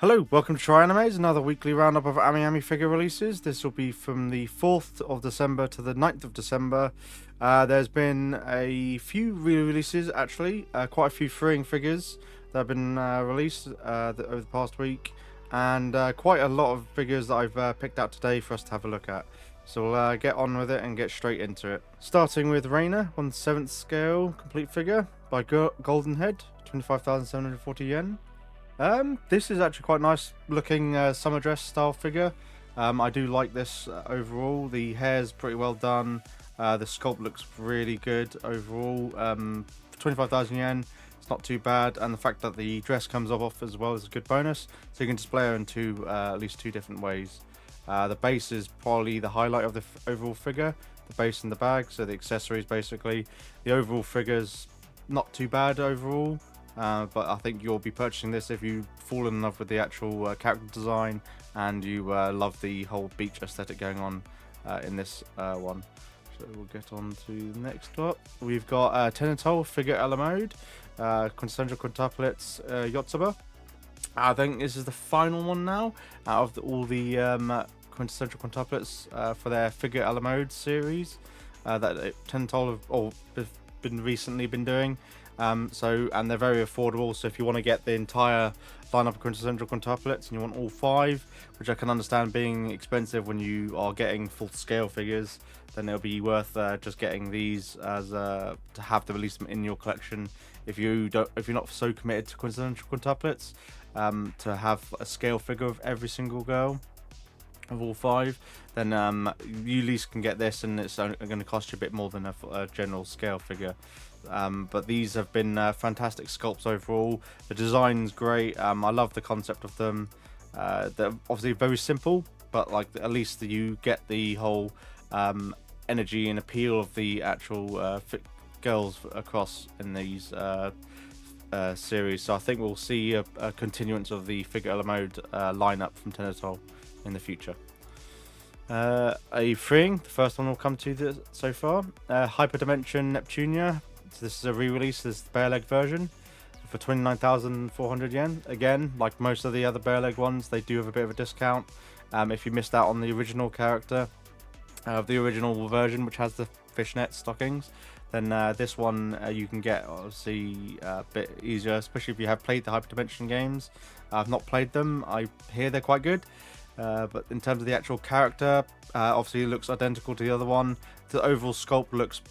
Hello, welcome to Try Animes, another weekly roundup of Anime figure releases. This will be from the 4th of December to the 9th of December. There's been a few re-releases, actually, quite a few freeing figures that have been released over the past week, and quite a lot of figures that I've picked out today for us to have a look at. So we'll get on with it and get straight into it. Starting with Reina, 1/7 scale complete figure by Golden Head, 25,740 yen. This is actually quite nice looking summer dress style figure. I do like this overall. The hair's pretty well done. The sculpt looks really good overall. For 25,000 yen, it's not too bad. And the fact that the dress comes off as well is a good bonus. So you can display her in at least two different ways. The base is probably the highlight of the overall figure. The base and the bag, so the accessories basically. The overall figure's not too bad overall. But I think you'll be purchasing this if you fall in love with the actual character design and you love the whole beach aesthetic going on in this one. So we'll get on to the next up. We've got Tenatol figure Ella mode, quintessential quintuplets Yotsuba. I think this is the final one now out of all the quintessential quintuplets for their figure Ella mode series that Tenatol have been recently doing. And they're very affordable, so if you want to get the entire lineup of quintessential quintuplets and you want all 5, which I can understand being expensive when you are getting full scale figures, then it'll be worth just getting these as to have to release them in your collection. If you're not so committed to quintessential quintuplets, to have a scale figure of every single girl of all 5, then you at least can get this, and it's going to cost you a bit more than a general scale figure. But these have been fantastic sculpts overall. The design's great. I love the concept of them. They're obviously very simple, but like at least you get the whole energy and appeal of the actual girls across in these series. So I think we'll see a continuance of the figure mode lineup from Tenatol in the future. A freeing, the first one we'll come to so far. Hyperdimension Neptunia. So this is a re-release, this is the bare leg version for 29,400 yen. Again, like most of the other bare leg ones, they do have a bit of a discount. If you missed out on the original character of the original version, which has the fishnet stockings, then this one you can get obviously a bit easier, especially if you have played the Hyperdimension games. I've not played them. I hear they're quite good. But in terms of the actual character, obviously it looks identical to the other one. The overall sculpt looks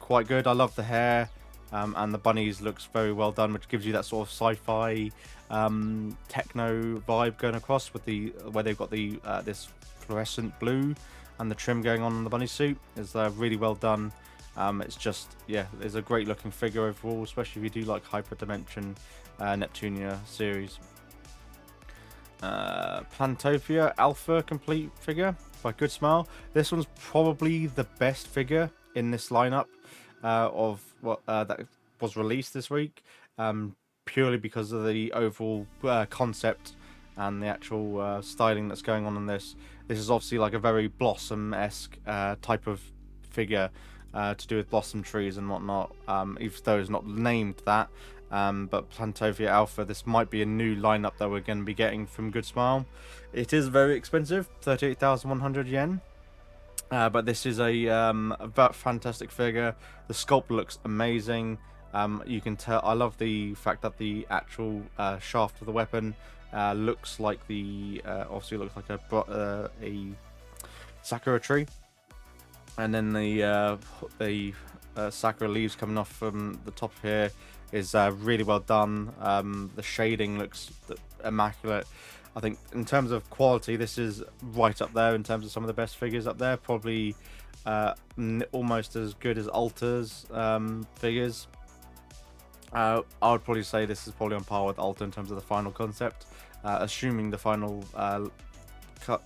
quite good. I love the hair, and the bunnies looks very well done, which gives you that sort of sci-fi techno vibe going across with where they've got the this fluorescent blue and the trim going on the bunny suit is really well done. It's just, yeah, it's a great looking figure overall, especially if you do like Hyperdimension Neptunia series. Plantopia Alpha complete figure by Good Smile. This one's probably the best figure in this lineup of what that was released this week, purely because of the overall concept and the actual styling that's going on in this. This is obviously like a very Blossom-esque type of figure to do with blossom trees and whatnot, even though it's not named that. But Plantopia Alpha, this might be a new lineup that we're going to be getting from Good Smile. It is very expensive, 38,100 yen. But this is a fantastic figure. The sculpt looks amazing. You can tell. I love the fact that the actual shaft of the weapon looks like obviously looks like a Sakura tree, and then the Sakura leaves coming off from the top here is really well done. The shading looks immaculate. I think in terms of quality, this is right up there in terms of some of the best figures up there. Probably almost as good as Alta's figures. I would probably say this is probably on par with Alta in terms of the final concept, assuming the final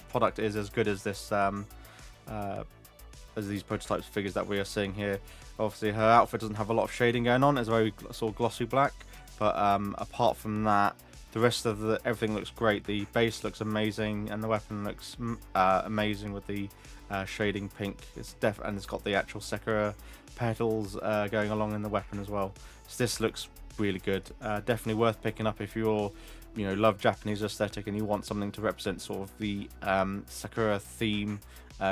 product is as good as this as these prototypes figures that we are seeing here. Obviously her outfit doesn't have a lot of shading going on. It's very sort of glossy black, but apart from that, the rest of everything looks great. The base looks amazing, and the weapon looks amazing with the shading pink. And it's got the actual Sakura petals going along in the weapon as well. So this looks really good. Definitely worth picking up if you're love Japanese aesthetic and you want something to represent sort of the Sakura theme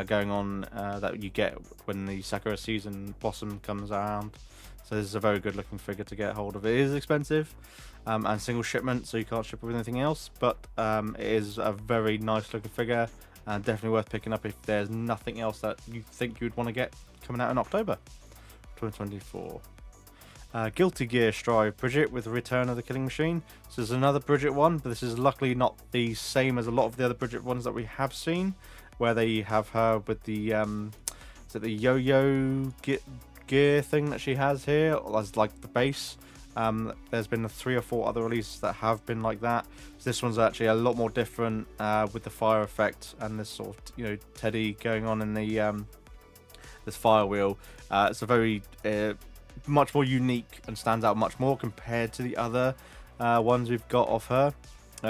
going on that you get when the Sakura season blossom comes around. So this is a very good looking figure to get hold of. It is expensive and single shipment, so you can't ship it with anything else, but it is a very nice looking figure and definitely worth picking up if there's nothing else that you think you'd want to get coming out in October 2024. Guilty Gear Strive Bridget with the Return of the Killing Machine. So there's another Bridget one, but this is luckily not the same as a lot of the other Bridget ones that we have seen, where they have her with the is it the yo-yo gear thing that she has here as like the base. There's been 3 or 4 other releases that have been like that. So this one's actually a lot more different with the fire effect and this sort of teddy going on in the this fire wheel. It's a very much more unique and stands out much more compared to the other ones we've got of her.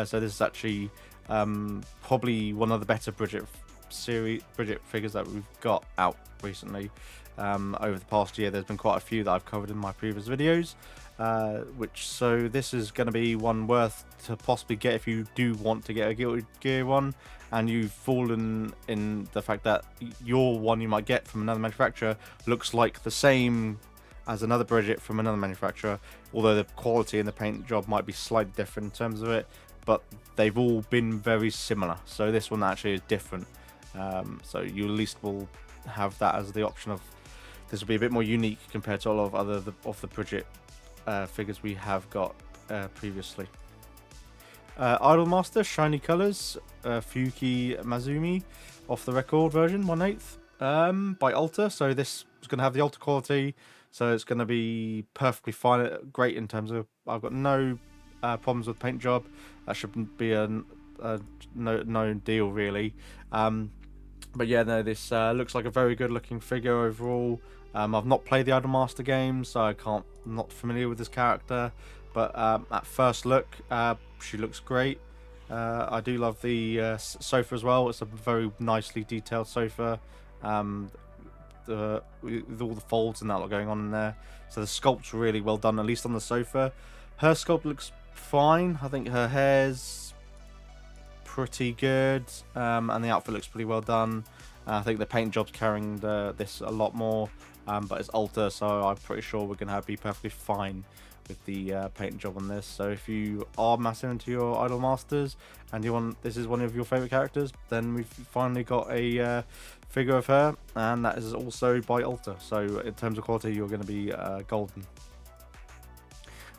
So this is actually probably one of the better Bridget figures that we've got out recently. Over the past year, there's been quite a few that I've covered in my previous videos. So this is going to be one worth to possibly get if you do want to get a Guilty Gear one, and you've fallen in the fact that your one you might get from another manufacturer looks like the same as another Bridget from another manufacturer, although the quality and the paint job might be slightly different in terms of it, but they've all been very similar. So this one actually is different. So you at least will have that as the option of this will be a bit more unique compared to a lot of other of the Bridget figures we have got previously. Idolmaster Shiny Colors Fuki Mazumi off the record version 1/8 by Alta. So this is going to have the Alta quality, so it's going to be perfectly fine, great in terms of I've got no problems with paint job. That shouldn't be a no deal really. But yeah, no, this looks like a very good looking figure overall. I've not played the Idolmaster games, so I'm not familiar with this character, but at first look she looks great. I do love the sofa as well. It's a very nicely detailed sofa with all the folds and that lot going on in there, so the sculpt's really well done, at least on the sofa. Her sculpt looks fine. I think her hair's pretty good, and the outfit looks pretty well done. I think the paint job's carrying this a lot more, but it's Alta, so I'm pretty sure we're going to be perfectly fine with the paint job on this. So if you are massive into your Idolmasters and this is one of your favourite characters, then we've finally got a figure of her, and that is also by Alta. So in terms of quality, you're going to be golden.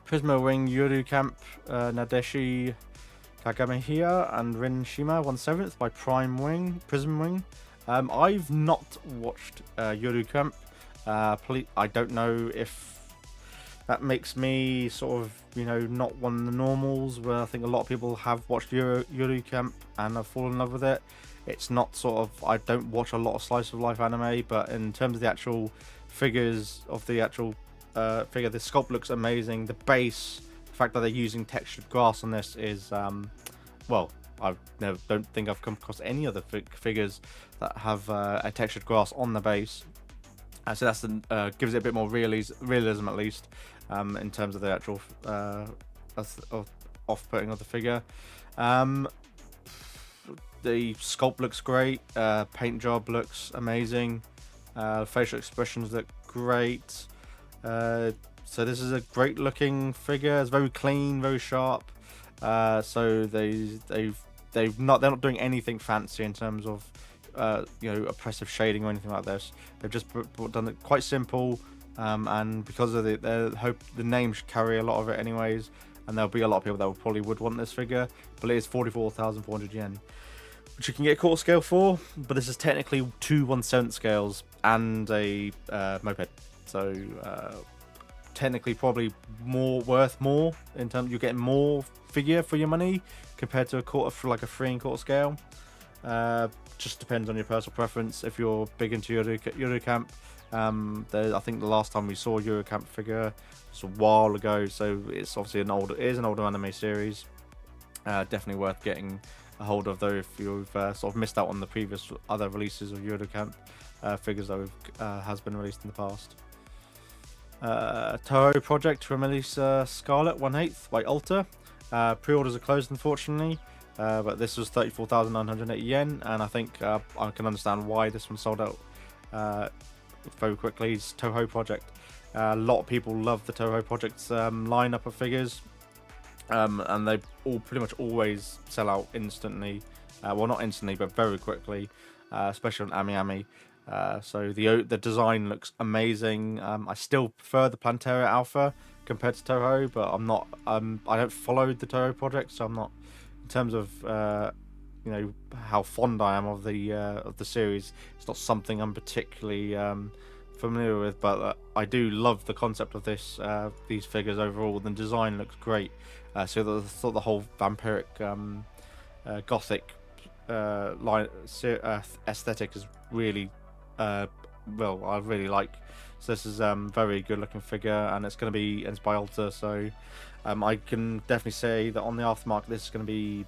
Prisma Wing Yuru Camp Nadeshi Kagamiya and Rin Shima 1/7 by Prism Wing. I've not watched Yuru Camp. I don't know if that makes me sort of, not one of the normals, where I think a lot of people have watched Yuru Camp and have fallen in love with it. It's not sort of, I don't watch a lot of slice of life anime, but in terms of the actual figures of the actual figure, the sculpt looks amazing. The base, the fact that they're using textured grass on this is, well, don't think I've come across any other figures that have a textured grass on the base. So that's gives it a bit more realism at least, in terms of the actual off-putting of the figure. The sculpt looks great. Paint job looks amazing. Facial expressions look great. So this is a great looking figure. It's very clean, very sharp. So they're not doing anything fancy in terms of oppressive shading or anything like this. They've just done it quite simple, and because of the name should carry a lot of it anyways, and there'll be a lot of people that probably would want this figure. But it is 44,400 yen, which you can get quarter scale for, but this is technically 2 1/7 scales and a moped, so technically probably worth more in terms you're getting more figure for your money compared to a quarter for like a 3 1/4 scale. Just depends on your personal preference. If you're big into Yuru Camp, I think the last time we saw a Yuru Camp figure was a while ago, so it's obviously an older anime series. Definitely worth getting a hold of though if you've sort of missed out on the previous other releases of Yuru Camp figures that has been released in the past. Toho Project to release Scarlet 1/8 by Alta. Pre-orders are closed, unfortunately, but this was 34,980 yen, and I think I can understand why this one sold out very quickly. It's Toho Project. A lot of people love the Toho Project's lineup of figures, and they all pretty much always sell out instantly. Well, not instantly, but very quickly, especially on AmiAmi. So the design looks amazing. I still prefer the Plantera Alpha compared to Toho, but I'm not. I don't follow the Toho project, so I'm not. In terms of you know, how fond I am of the series, it's not something I'm particularly familiar with. But I do love the concept of these figures overall. The design looks great. So I thought the whole vampiric gothic aesthetic is really well, I really like. So this is very good looking figure, and it's going to be, it's by Alta, so I can definitely say that on the aftermarket this is going to be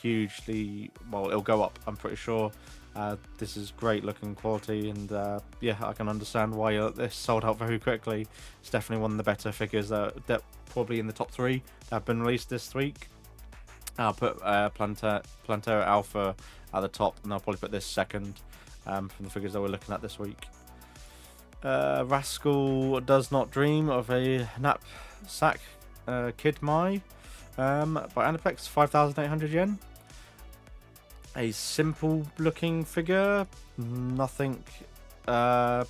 hugely, well, it'll go up, I'm pretty sure. This is great looking quality, and yeah, I can understand why this sold out very quickly. It's definitely one of the better figures that probably in the top 3 that have been released this week. I'll put Plantera Alpha at the top, and I'll probably put this second from the figures that we're looking at this week. Rascal Does Not Dream of a Knapsack Kid Mai by Aniplex, 5,800 yen. A simple looking figure, nothing. Yeah,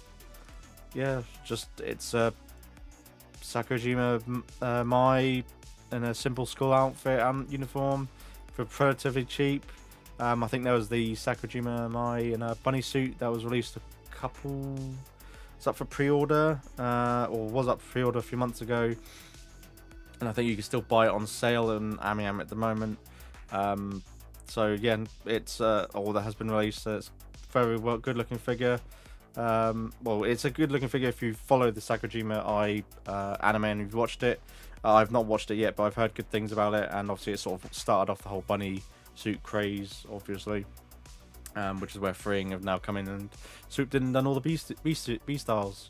just it's a Sakura Mai in a simple school outfit and uniform for relatively cheap. I think there was the Sakura Mai in a bunny suit that was released it's up for pre-order, or was up for pre-order a few months ago, and I think you can still buy it on sale in AmiAmi at the moment. So yeah, it's all that has been released. So it's very good looking figure. Well, it's a good looking figure if you follow the Sakura anime and you've watched it. I've not watched it yet, but I've heard good things about it, and obviously it sort of started off the whole bunny suit craze, obviously, which is where Freeing have now come in and swooped in and done all the B-styles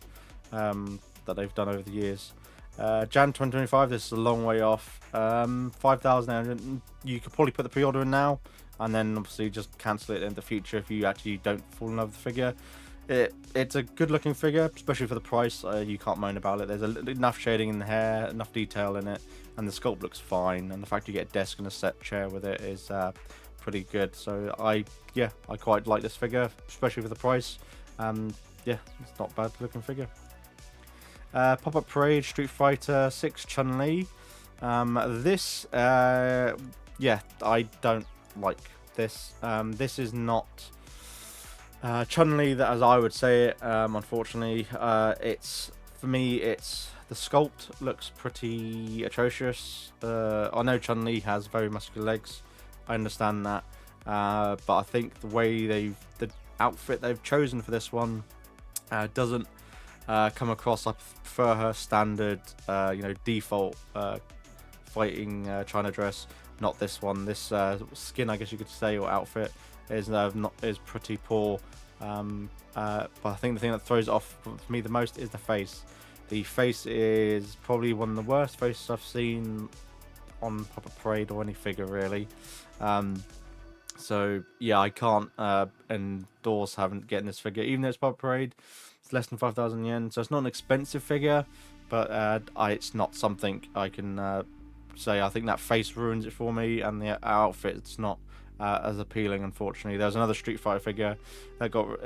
that they've done over the years. Jan 2025, this is a long way off. 5,900. You could probably put the pre-order in now, and then obviously just cancel it in the future if you actually don't fall in love with the figure. It's a good looking figure, especially for the price. You can't moan about it. There's enough shading in the hair, enough detail in it, and the sculpt looks fine, and the fact you get a desk and a set chair with it is pretty good. So I quite like this figure, especially for the price. Yeah, it's not a bad looking figure. Pop-Up Parade Street Fighter 6 Chun-Li. This yeah, I don't like this. This is not Chun-Li that, as I would say it, unfortunately. It's, for me, it's the sculpt looks pretty atrocious. I know Chun-Li has very muscular legs, I understand that, but I think the way the outfit they've chosen for this one doesn't come across. I prefer her standard, default fighting China dress, not this one. This skin, I guess you could say, or outfit is pretty poor. But I think the thing that throws it off for me the most is the face. The face is probably one of the worst faces I've seen on Pop-Up Parade or any figure really. So yeah, I can't endorse getting this figure, even though it's Pop-Up Parade. It's less than 5,000 yen, so it's not an expensive figure, but it's not something I can say. I think that face ruins it for me, and the outfit, it's not as appealing, unfortunately. There's another Street Fighter figure that got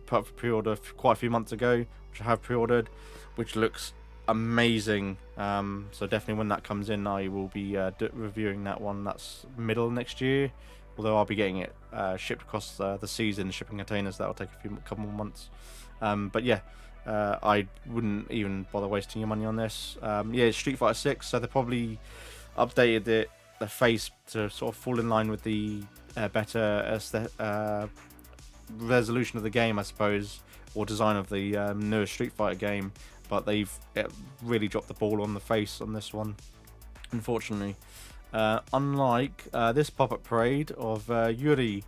put up for pre-order quite a few months ago, which I have pre-ordered, which looks amazing. So definitely when that comes in, I will be reviewing that one. That's middle of next year, although I'll be getting it shipped across the seas in shipping containers. That'll take a couple more months. But yeah, I wouldn't even bother wasting your money on this. Yeah, it's Street Fighter 6, so they probably updated the face to sort of fall in line with the better resolution of the game, I suppose, or design of the newer Street Fighter game. But they've really dropped the ball on the face on this one, unfortunately. Unlike this Pop-Up Parade of Yuri,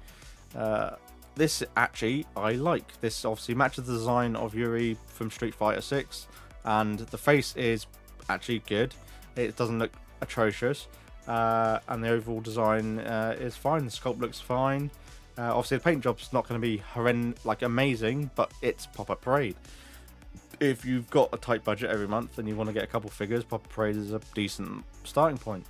this actually I like. This obviously matches the design of Yuri from Street Fighter 6, and the face is actually good. It doesn't look atrocious. and the overall design is fine. The sculpt looks fine. Obviously, the paint job's not going to be amazing, but it's Pop-Up Parade. If you've got a tight budget every month and you want to get a couple figures, Pop-Up Parade is a decent starting point.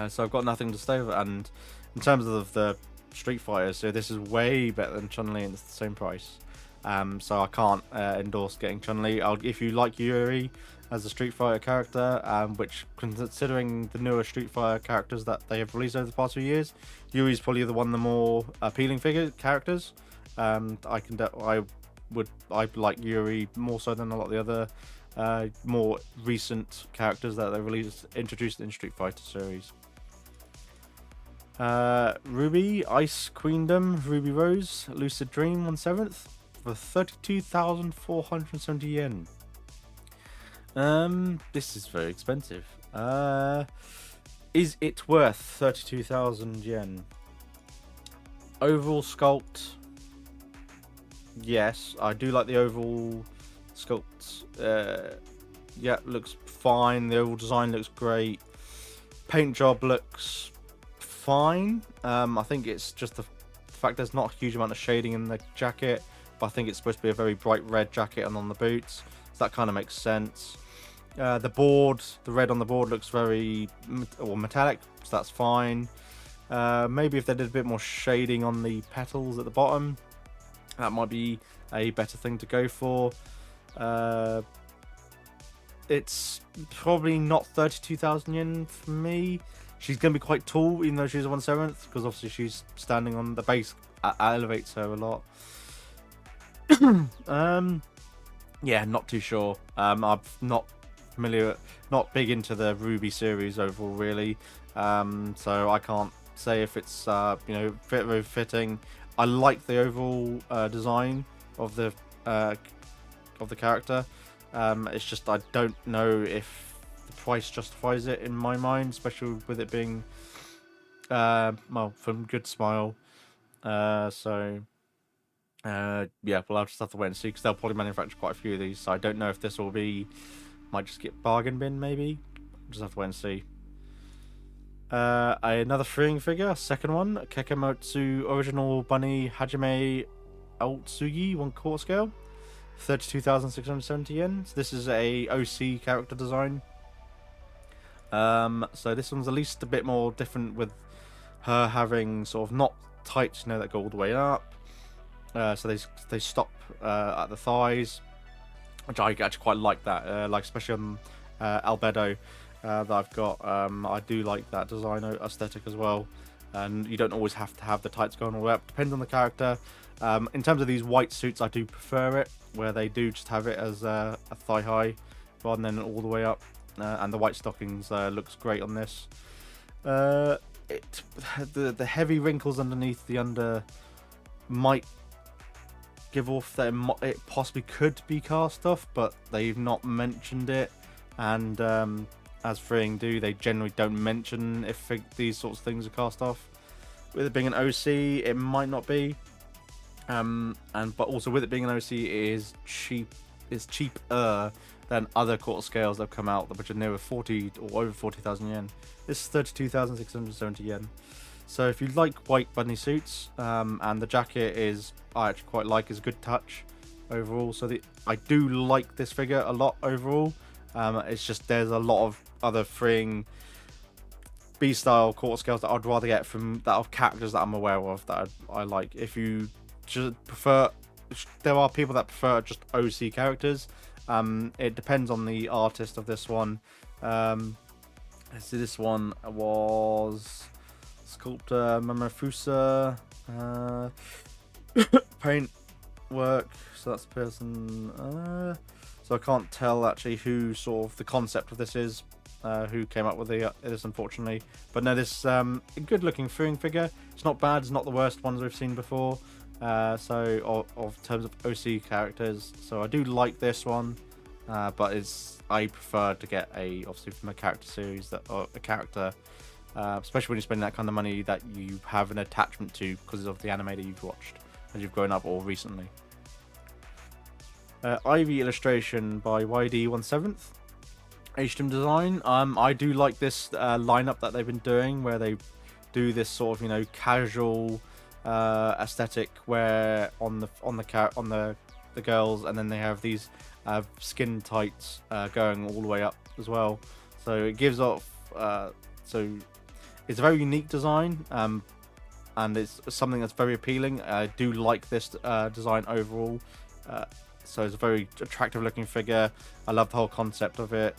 So I've got nothing to say with it. And in terms of the Street Fighters, so this is way better than Chun-Li and it's the same price. So I can't endorse getting Chun-Li. If you like Yuri as a Street Fighter character, which, considering the newer Street Fighter characters that they have released over the past few years, Yuri's probably the more appealing characters. I like Yuri more so than a lot of the other more recent characters that they introduced in Street Fighter series. Ruby, Ice Queendom, Ruby Rose, Lucid Dream 1/7 for 32,470 yen. This is very expensive. Is it worth 32,000 yen? Overall sculpt, yes, I do like the overall sculpt. Yeah, looks fine. The overall design looks great. Paint job looks fine. I think it's just the fact there's not a huge amount of shading in the jacket, but I think it's supposed to be a very bright red jacket and on the boots, so that kind of makes sense. The red on the board looks very metallic, so that's fine. Maybe if they did a bit more shading on the petals at the bottom, that might be a better thing to go for. It's probably not 32,000 yen for me. She's going to be quite tall, even though she's a 1/7, because obviously she's standing on the base, elevates her a lot. Yeah, not too sure. I'm not big into the Ruby series overall, really. So I can't say if it's very fitting. I like the overall design of the character. It's just I don't know if the price justifies it in my mind, especially with it being from Good Smile. Yeah, we'll just have to wait and see, because they'll probably manufacture quite a few of these, so I don't know if this will might just get bargain bin, maybe. Just have to wait and see. Another freeing figure, second one, Kekemotsu Original Bunny Hajime Otsugi 1/4 scale, 32,670 yen. So this is a OC character design. So this one's at least a bit more different, with her having sort of not tights, that go all the way up. So they stop at the thighs, which I actually quite like that. Especially on Albedo that I've got. I do like that design aesthetic as well. And you don't always have to have the tights going all the way up. Depends on the character. In terms of these white suits, I do prefer it, where they do just have it as a thigh high rather than all the way up. And the white stockings looks great on this. The heavy wrinkles underneath the under might give off that it possibly could be cast off, but they've not mentioned it. And as freeing do, they generally don't mention if these sorts of things are cast off. With it being an OC, it might not be. But also with it being an OC, it is cheaper than other quarter scales that have come out, which are near 40 or over 40,000 yen. This is 32,670 yen. So if you like white bunny suits, and the jacket I actually quite like, is a good touch overall. So I do like this figure a lot overall. It's just there's a lot of other freeing B-style quarter scales that I'd rather get from characters that I'm aware of that I like. If you just prefer, there are people that prefer just OC characters. It depends on the artist of this one. Let's see, this one was sculptor Mamafusa, paint work, so that's the person. So I can't tell actually who sort of the concept of this is, who came up with this, unfortunately. But no, this a good looking freeing figure. It's not bad. It's not the worst ones we've seen before. So of terms of OC characters, so I do like this one. But I prefer to get obviously from a character series or a character, especially when you're spending that kind of money that you have an attachment to because of the anime that you've watched as you've grown up or recently. Ivy illustration by YD 1/7. HM design. I do like this lineup that they've been doing, where they do this sort of, you know, casual aesthetic, where on the girls, and then they have these skin tights going all the way up as well. So it gives off. So it's a very unique design, and it's something that's very appealing. I do like this design overall. So it's a very attractive looking figure. I love the whole concept of it.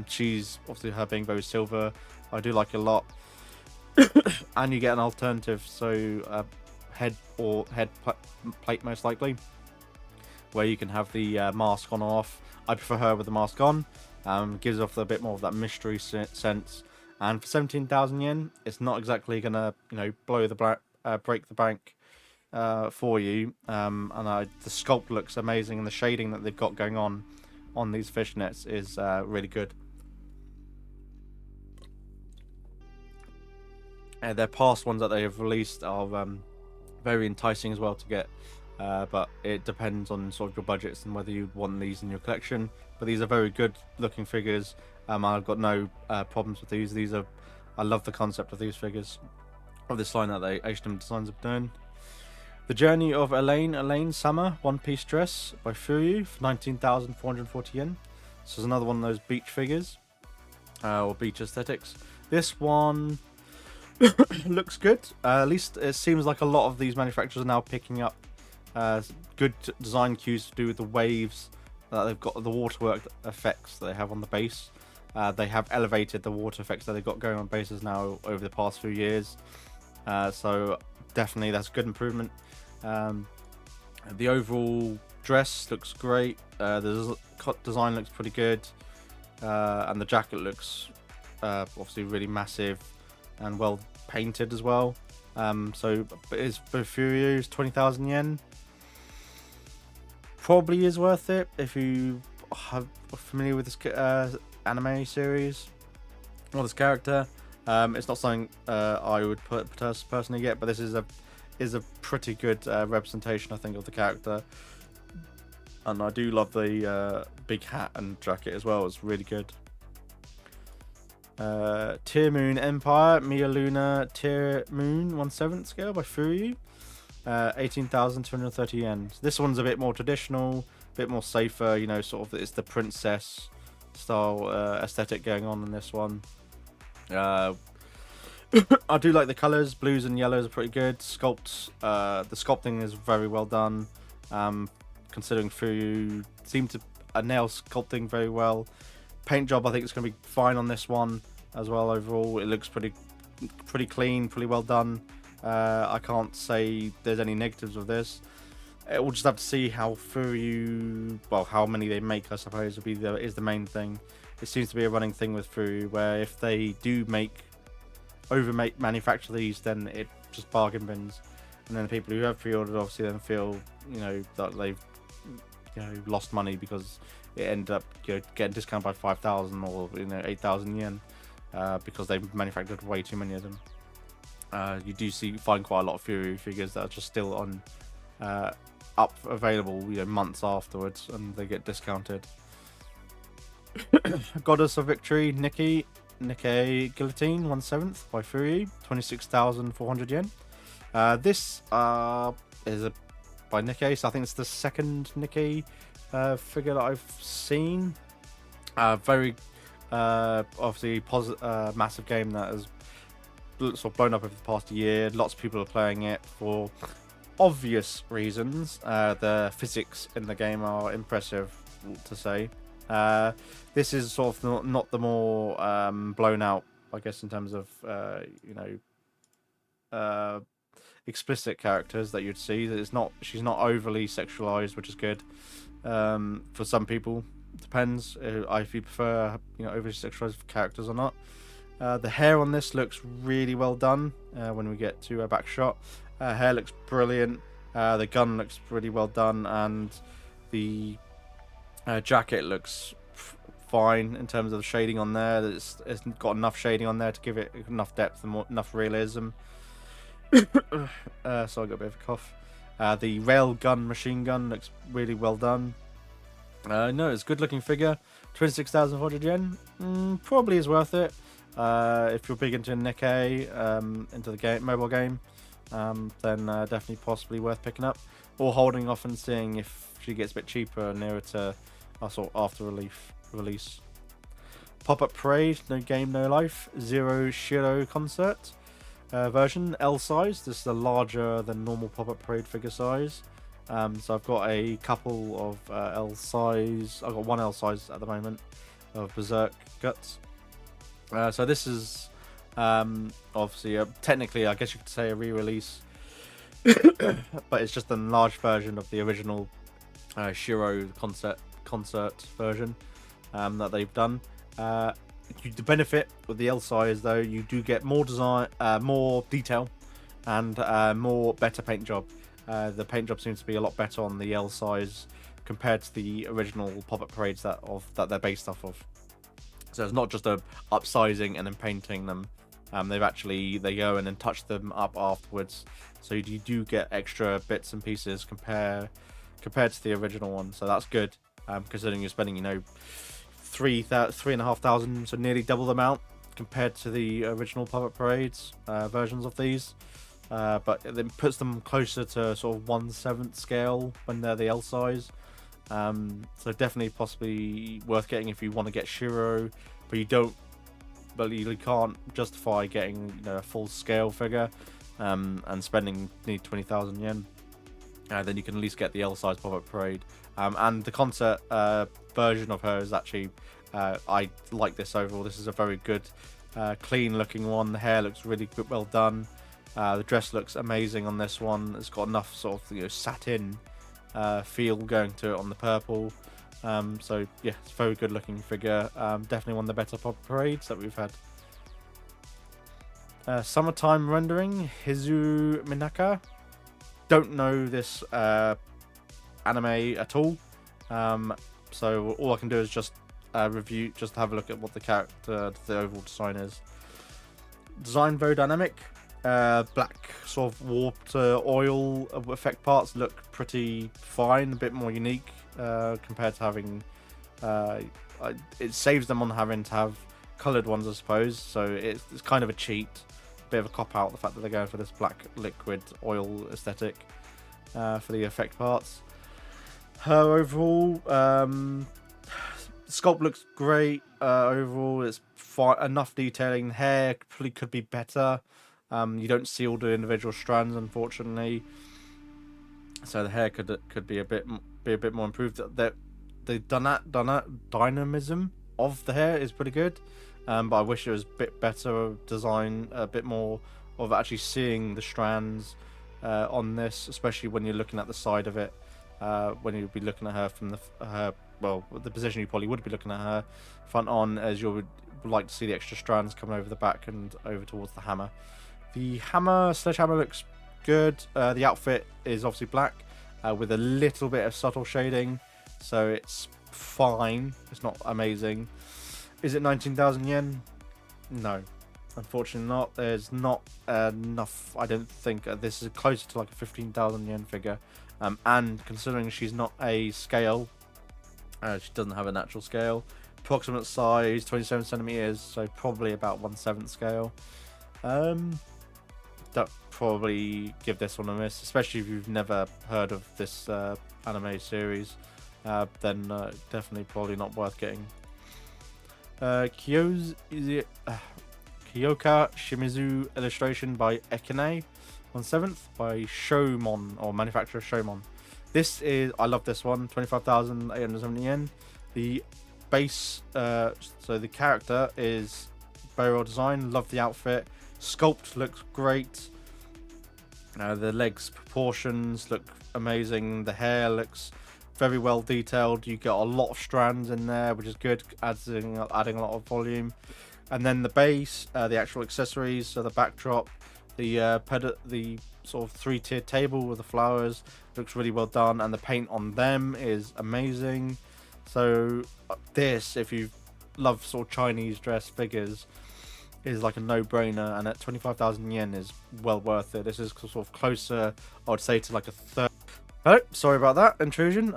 She's obviously, her being very silver, I do like it a lot. And you get an alternative, so head plate most likely, where you can have the mask on or off. I prefer her with the mask on. Gives off a bit more of that mystery sense. And for 17,000 yen, it's not exactly gonna, you know, break the bank for you. And the sculpt looks amazing, and the shading that they've got going on these fishnets is really good. Their past ones that they have released are very enticing as well to get, but it depends on sort of your budgets and whether you want these in your collection. But these are very good looking figures. I've got no problems with these. I love the concept of these figures, of this line that they H&M Designs have done. The Journey of Elaine Summer one-piece dress by Furyu for 19,440 yen. This is another one of those beach figures, or beach aesthetics. This one looks good. At least it seems like a lot of these manufacturers are now picking up good design cues to do with the waves that they've got, the waterwork effects that they have on the base. They have elevated the water effects that they've got going on bases now over the past few years. So definitely that's a good improvement. The overall dress looks great. The design looks pretty good. And the jacket looks obviously really massive and well painted as well. So it's for Furyu's 20,000 yen. Probably is worth it if you are familiar with this anime series or this character. It's not something I would personally get, but this is a pretty good representation, I think, of the character. And I do love the big hat and jacket as well. It's really good. Tear Moon Empire Mia Luna Tear Moon 1/7 scale by Furyu, 18,230 yen. This one's a bit more traditional, a bit more safer, you know, sort of it's the princess style aesthetic going on in this one. I do like the colors. Blues and yellows are pretty good. The sculpting is very well done, considering Furyu seemed to nail sculpting very well. Paint job, I think it's going to be fine on this one as well. Overall, it looks pretty clean, pretty well done. I can't say there's any negatives with this. We'll just have to see how Furyu, well, how many they make, I suppose, is the main thing. It seems to be a running thing with Furyu, where if they do manufacture these, then it just bargain bins, and then the people who have pre-ordered obviously then feel, you know, that they've, you know, lost money because it ended up, you know, getting discounted by 5,000 or, you know, 8,000 yen because they manufactured way too many of them. You do find quite a lot of Furyu figures that are just still on up available, you know, months afterwards, and they get discounted. Goddess of Victory Nikkei Guillotine 1/7 by Furyu, 26,400 yen. This is by Nikkei, so I think it's the second Nikkei figure that I've seen. Very obviously massive game that has sort of blown up over the past year. Lots of people are playing it for obvious reasons. The physics in the game are impressive, to say. This is sort of not the more blown out, I guess, in terms of you know, explicit characters that you'd see. She's not overly sexualized, which is good. For some people, depends if you prefer, you know, overly sexualized characters or not. The hair on this looks really well done. When we get to a back shot, hair looks brilliant. The gun looks really well done, and the jacket looks fine in terms of the shading on there. It's got enough shading on there to give it enough depth and enough realism. So I got a bit of a cough. The rail gun machine gun looks really well done. No, it's a good looking figure. 26,400 yen, probably is worth it. If you're big into Nikkei, into the game, mobile game, then definitely possibly worth picking up, or holding off and seeing if she gets a bit cheaper nearer to sort of after release. Pop-up Parade, no game, no life. Zero Shiro concert version, L size. This is a larger than normal Pop-up Parade figure size. So I've got a couple of L size. I've got one L size at the moment of Berserk Guts. So this is obviously technically, I guess you could say, a re-release, but it's just a enlarged version of the original Shiro concert version that they've done. The benefit with the L size, though, you do get more design, more detail, and more better paint job. The paint job seems to be a lot better on the L size compared to the original Pop-Up Parades that they're based off of. So it's not just a upsizing and then painting them. They go in and touch them up afterwards. So you do get extra bits and pieces compared to the original one. So that's good, considering you're spending, 3,500, so nearly double the amount compared to the original Puppet Parades versions of these. But it puts them closer to sort of 1/7 scale when they're the L size. So definitely possibly worth getting if you want to get Shiro, but you can't justify getting a full scale figure and spending nearly 20,000 yen. Then you can at least get the L size Pop-Up Parade. And the concert version of her is actually, I like this overall. This is a very good, clean looking one. The hair looks really good, well done. The dress looks amazing on this one. It's got enough sort of satin feel going to it on the purple. So yeah, it's a very good looking figure. Definitely one of the better Pop Parades that we've had. Summertime rendering, Hizu Minaka. Don't know this anime at all, so all I can do is just review, just have a look at what the overall design is. Design very dynamic. Black sort of warped oil effect parts look pretty fine, a bit more unique compared to having it saves them on having to have coloured ones, I suppose. So it's kind of a cheat, bit of a cop out, the fact that they're going for this black liquid oil aesthetic for the effect parts. Her overall sculpt looks great. Overall, it's enough detailing. Hair probably could be better. You don't see all the individual strands, unfortunately, so the hair could be a bit more improved. The dynamism of the hair is pretty good, but I wish it was a bit better design, a bit more of actually seeing the strands on this, especially when you're looking at the side of it. When you'd be looking at her from the position you probably would be looking at her front on, as you would like to see the extra strands coming over the back and over towards the hammer. The sledgehammer looks good. The outfit is obviously black with a little bit of subtle shading, so it's fine. It's not amazing. Is it 19,000 yen? No, unfortunately not. There's not enough. I don't think this is closer to like a 15,000 yen figure. And considering she's not a scale, she doesn't have a natural scale. Approximate size 27 centimeters, so probably about 1/7 scale. That probably give this one a miss, especially if you've never heard of this anime series. Then definitely probably not worth getting. Kyoka Shimizu illustration by Ekine, 1/7 by Shomon, or manufacturer Shomon. I love this one, 25,870 yen. The base, so the character is very well designed. Love the outfit. Sculpt looks great. The legs proportions look amazing. The hair looks very well detailed. You get a lot of strands in there, which is good, adding a lot of volume. And then the base, the actual accessories, so the backdrop, the sort of 3-tiered table with the flowers looks really well done, and the paint on them is amazing. So this, if you love sort of Chinese dress figures, is like a no-brainer, and at 25,000 yen is well worth it. This is sort of closer, I would say, to like a third. Oh, sorry about that intrusion.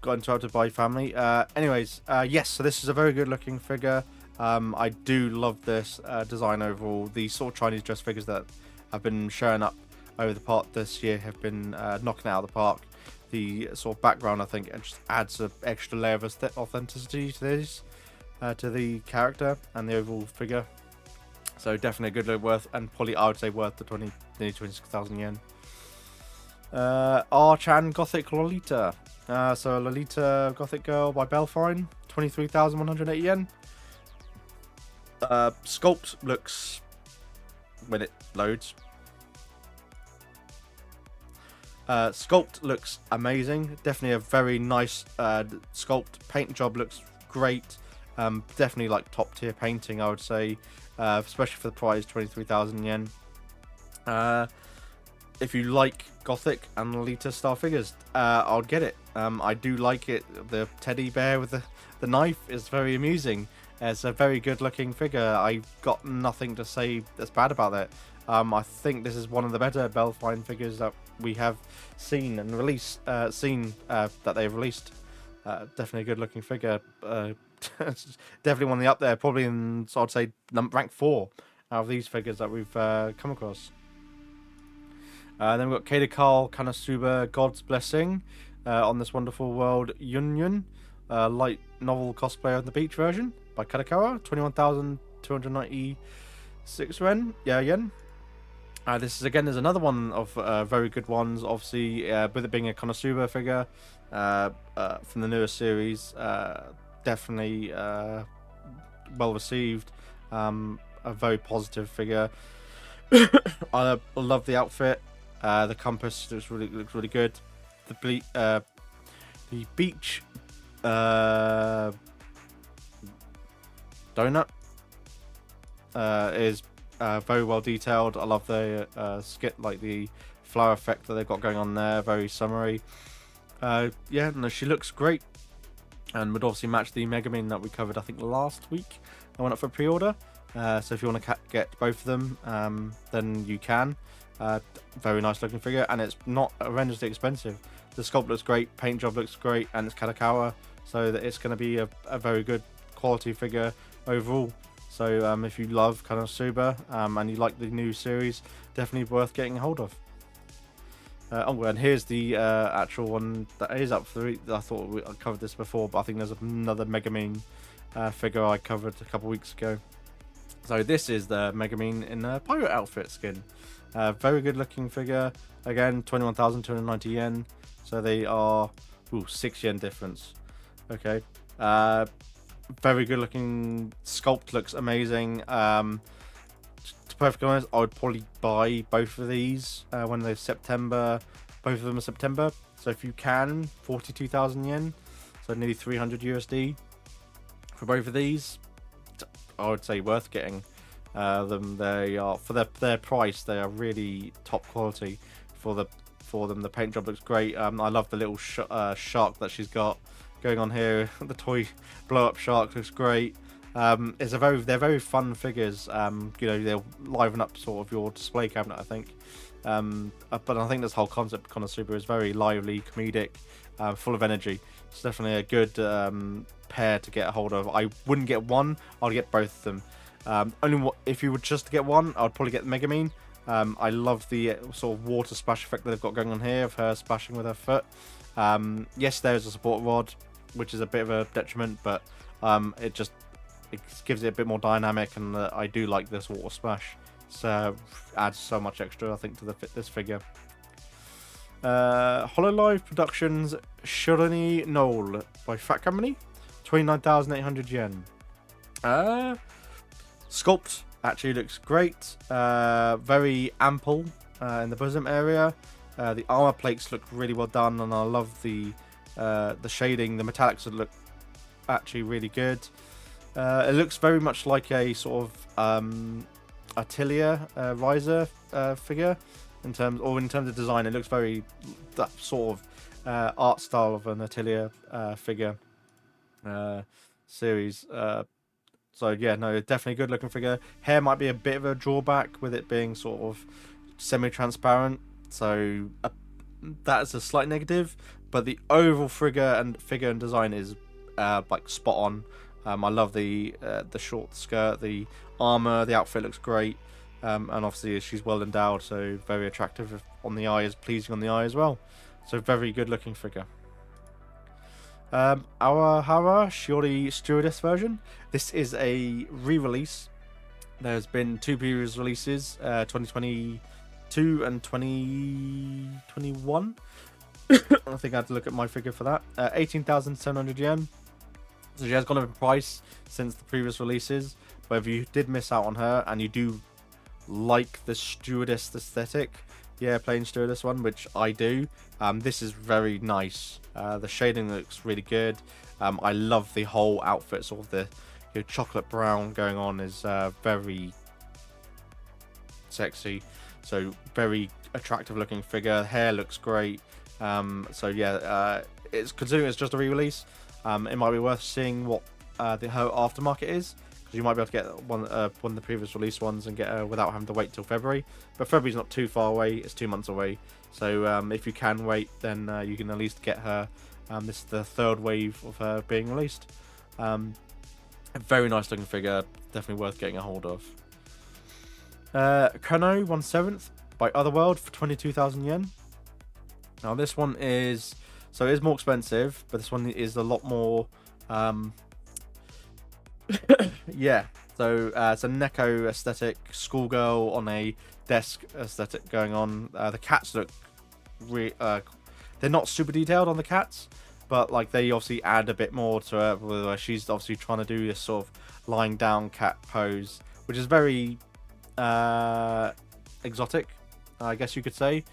got interrupted by family. Anyways, yes, so this is a very good looking figure. I do love this design overall. The sort of Chinese dress figures that have been showing up over the park this year have been knocking it out of the park. The sort of background, I think, it just adds an extra layer of authenticity to these, to the character and the overall figure. So definitely a good look, worth, and probably I would say worth the nearly 26,000 yen. R-Chan Gothic Lolita. So Lolita Gothic Girl by Belfine, 23,180 yen. Sculpt looks, when it loads, sculpt looks amazing. Definitely a very nice sculpt. Paint job looks great. Definitely like top tier painting, I would say, especially for the price, 23,000 yen. If you like Gothic and Lolita style figures, I'll get it. I do like it. The teddy bear with the knife is very amusing. It's a very good looking figure. I've got nothing to say that's bad about that. I think this is one of the better Belfine figures that we have seen and released. That they've released. Definitely a good looking figure. Definitely one of the up there. Probably in, so I'd say, rank 4 out of these figures that we've come across. Then we've got Keita Carl Kanosuba God's Blessing on this wonderful world Yun, light novel cosplayer on the beach version by Kadakawa, 21,296 yen. This is again, there's another one of very good ones. Obviously, with it being a Konosuba figure from the newer series, definitely well received. A very positive figure. I love the outfit. The compass looks really good. The beach donut is very well detailed. I love the skit, like the flower effect that they've got going on there. Very summery. Yeah, no, she looks great, and would obviously match the Megumin that we covered, I think, last week. I went up for pre-order. So if you want to get both of them, then you can. Very nice looking figure, and it's not horrendously expensive. The sculpt looks great, paint job looks great, and it's Kadakawa, so that it's going to be a very good quality figure overall. So if you love Konosuba and you like the new series, definitely worth getting a hold of. And here's the actual one that is up for the. I thought I covered this before, but I think there's another Megumin figure I covered a couple weeks ago. So this is the Megumin in a pirate outfit skin. Very good looking figure. Again, 21,290 yen. So they are 6 yen difference. Okay. Very good looking sculpt, looks amazing. To be perfectly honest, I would probably buy both of these when they're September. Both of them are September. So if you can, 42,000 yen. So nearly 300 USD for both of these. I would say worth getting them. They are, for their price, they are really top quality for them. The paint job looks great. I love the little shark that she's got going on here. The toy blow up shark looks great. They're very fun figures. They'll liven up sort of your display cabinet, I think. But I think this whole concept of Konosuba is very lively, comedic, full of energy. It's definitely a good pair to get a hold of. I wouldn't get one, I'd get both of them. If you would just get one, I'd probably get Megumin. I love the sort of water splash effect that they've got going on here of her splashing with her foot. Yes, there's a support rod, which is a bit of a detriment, but it gives it a bit more dynamic, and I do like this water splash. So adds so much extra, I think, to this figure. Hololive Productions Shironi Knoll by Fat Company, 29,800 yen. Sculpt actually looks great. Very ample in the bosom area. The armor plates look really well done, and I love the shading. The metallics look actually really good. It looks very much like a sort of Atelier riser figure in terms of design. It looks very that sort of art style of an Atelier figure series. So yeah, no, definitely a good looking figure. Hair might be a bit of a drawback with it being sort of semi-transparent, so that is a slight negative. but the overall figure and design is like spot on. I love the short skirt, the armor, the outfit looks great, and obviously she's well endowed, so very attractive on the eye, is pleasing on the eye as well. So very good looking figure. Our Hara Shiori Stewardess version. This is a re-release. There's been 2 previous releases, 2022 and 2021. I think I had to look at my figure for that. 18,700 yen. So she has gone up in price since the previous releases. But if you did miss out on her and you do like the stewardess aesthetic, yeah, plain stewardess one, which I do, this is very nice. The shading looks really good. I love the whole outfit, sort of the chocolate brown going on is very sexy. So very attractive looking figure. Hair looks great. So yeah, it's considering it's just a re-release. It might be worth seeing what her aftermarket is, because you might be able to get one of the previous release ones and get her without having to wait till February. But February's not too far away; it's 2 months away. So if you can wait, then you can at least get her. This is the 3rd wave of her being released. A very nice looking figure, definitely worth getting a hold of. Kano 1/7 by Otherworld for 22,000 yen. Now this one is, so it is more expensive, but this one is a lot more, yeah. So it's a Neko aesthetic, schoolgirl on a desk aesthetic going on. The cats look, they're not super detailed on the cats, but like they obviously add a bit more to her, where she's obviously trying to do this sort of lying down cat pose, which is very exotic, I guess you could say.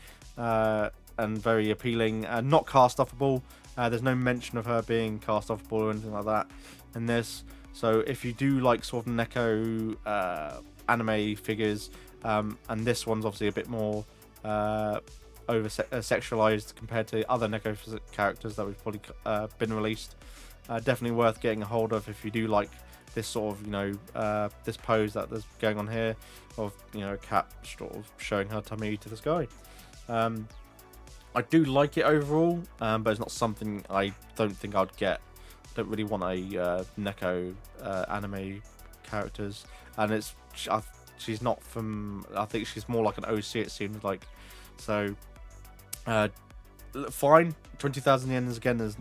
And very appealing, not cast offable. There's no mention of her being cast offable or anything like that in this. So if you do like sort of Neko anime figures, and this one's obviously a bit more over sexualized compared to other Neko characters that we've probably been released, definitely worth getting a hold of if you do like this sort of, this pose that there's going on here of, a cat sort of showing her tummy to the sky. I do like it overall, but it's not something I don't think I'd get. I don't really want a Neko anime characters, and she's not from. I think she's more like an OC. It seems like. So, fine. 20,000 yen is again,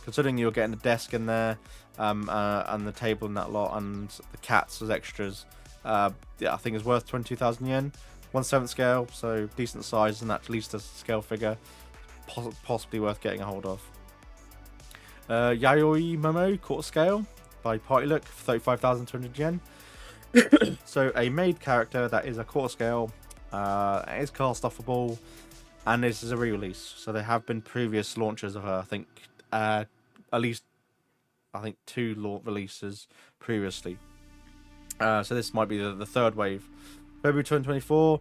considering you're getting the desk in there, and the table and that lot, and the cats as extras. Yeah, I think it's worth 20,000 yen. 1/7 scale, so decent size, and at least a scale figure, possibly worth getting a hold of. Yayoi Momo quarter scale by Party Look for 35,200 yen. So a maid character that is a quarter scale, is cast offable, and this is a re-release. So there have been previous launches of her. I think at least 2 releases previously. So this might be the 3rd wave. February 2024.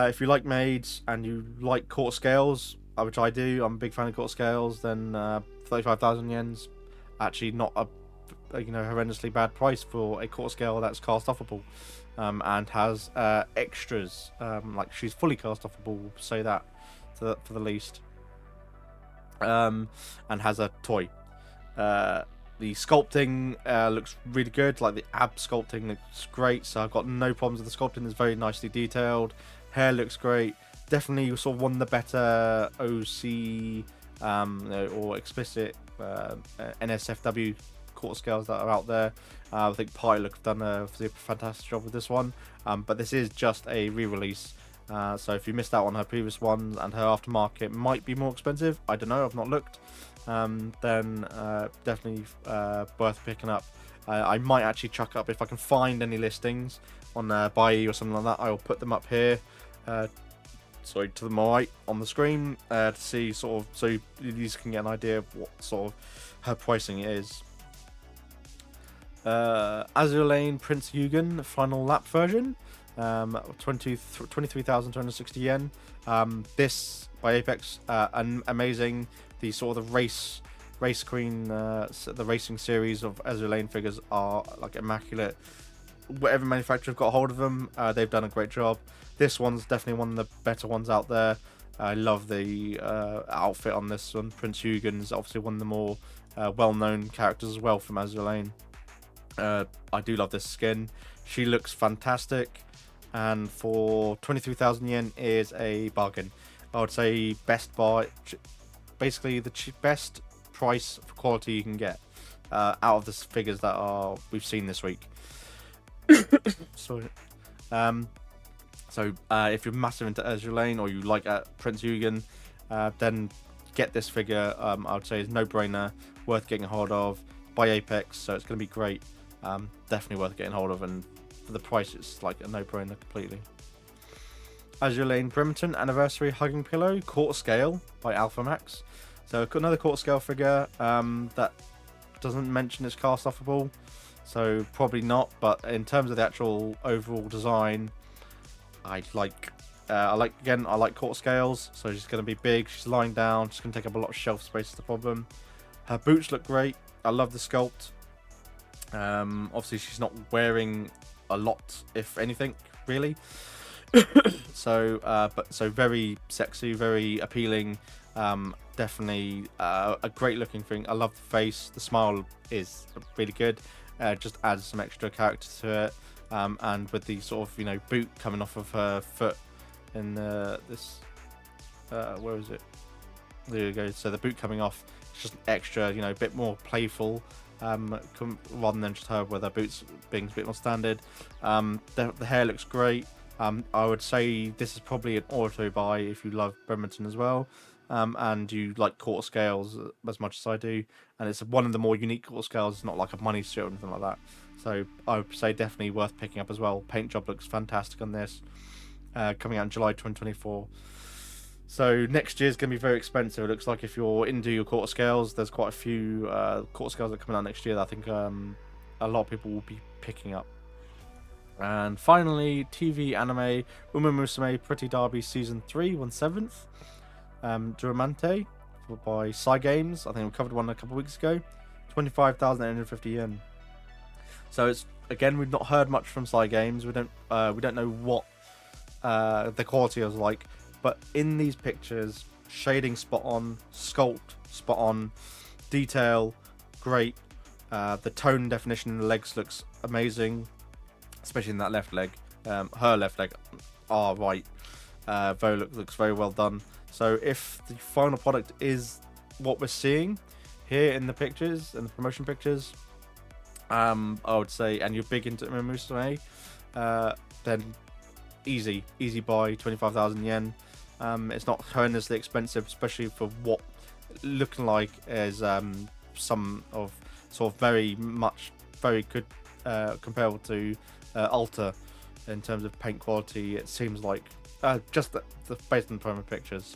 If you like maids and you like quarter scales, which I do, I'm a big fan of quarter scales, then 35,000 yen's actually not a horrendously bad price for a quarter scale that's cast offable, and has extras, like she's fully cast offable, we'll say that for the least, and has a toy. The sculpting looks really good, like the ab sculpting looks great, so I've got no problems with the sculpting. It's very nicely detailed. Hair looks great. Definitely sort of one of the better OC or explicit NSFW quarter scales that are out there. I think Party Look have done a fantastic job with this one, but this is just a re-release. So if you missed out on her previous ones and her aftermarket might be more expensive, I don't know, I've not looked, then definitely worth picking up. I might actually chuck up if I can find any listings on Buy or something like that. I will put them up here, sorry, to the right on the screen, to see sort of, so you can get an idea of what sort of her pricing is. Azure Lane Prince Yugen Final Lap version, 23,260 yen. This by Apex, amazing. The sort of the race queen, the racing series of Azure Lane figures are like immaculate. Whatever manufacturer have got hold of them, they've done a great job. This one's definitely one of the better ones out there. I love the outfit on this one. Prince Eugen's obviously one of the more well-known characters as well from Azur Lane. I do love this skin. She looks fantastic, and for 23,000 yen is a bargain. I would say best buy, basically the best price for quality you can get out of the figures that we've seen this week. Sorry. So if you're massive into Azur Lane or you like Prince Eugen, then get this figure. I would say is no-brainer, worth getting a hold of. By Apex, so it's going to be great. Definitely worth getting hold of, and for the price, it's like a no-brainer completely. Azur Lane Bremerton Anniversary Hugging Pillow Quarter Scale by Alpha Max. So another quarter scale figure that doesn't mention it's cast offable, so probably not. But in terms of the actual overall design, I like quarter scales. So she's going to be big. She's lying down. She's going to take up a lot of shelf space. Is the problem. Her boots look great. I love the sculpt. Obviously, she's not wearing a lot, if anything, really. So very sexy, very appealing. Definitely a great looking thing. I love the face. The smile is really good. Just adds some extra character to it. And with the sort of boot coming off of her foot in this where is it? There you go. So the boot coming off, it's just extra, a bit more playful. Rather than just her with her boots being a bit more standard. The hair looks great. I would say this is probably an auto buy if you love Bremerton as well, and you like quarter scales as much as I do, and it's one of the more unique quarter scales. It's not like a money suit or anything like that, so I would say definitely worth picking up as well. Paint job looks fantastic on this, coming out in July 2024. So next year's going to be very expensive. It looks like if you're into your quarter scales, there's quite a few quarter scales that are coming out next year that I think a lot of people will be picking up. And finally, TV anime Uma Musume Pretty Derby Season 3, 1/7. Duramente by Psy Games. I think we covered one a couple of weeks ago. 25,850 yen. So it's, again, we've not heard much from Psy Games. We don't know what the quality is like. But in these pictures, shading spot on, sculpt spot on, detail great. The tone definition in the legs looks amazing, especially in that left leg. Her left leg, right. Looks very well done. So if the final product is what we're seeing here in the pictures and the promotion pictures, I would say, and you're big into Musume, then easy buy, 25,000 yen. It's not horrendously expensive, especially for what looking like is some of sort of very good comparable to Alta in terms of paint quality. It seems like just based on the promo pictures.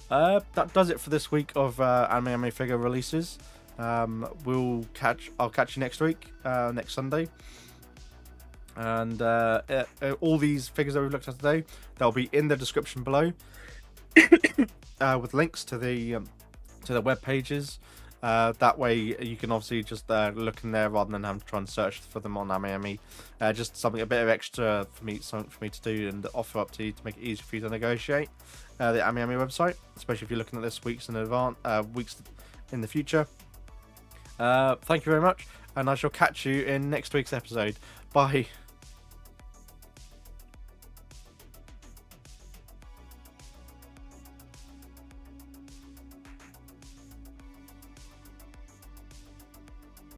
That does it for this week of anime figure releases. I'll catch you next week, next Sunday. And all these figures that we've looked at today, they'll be in the description below with links to the web pages. That way you can obviously just look in there rather than having to try and search for them on AnimePre. Just a bit of extra something for me to do and offer up to you to make it easier for you to negotiate the AnimePre website, especially if you're looking at this weeks in advance, weeks in the future. Thank you very much, and I shall catch you in next week's episode. Bye.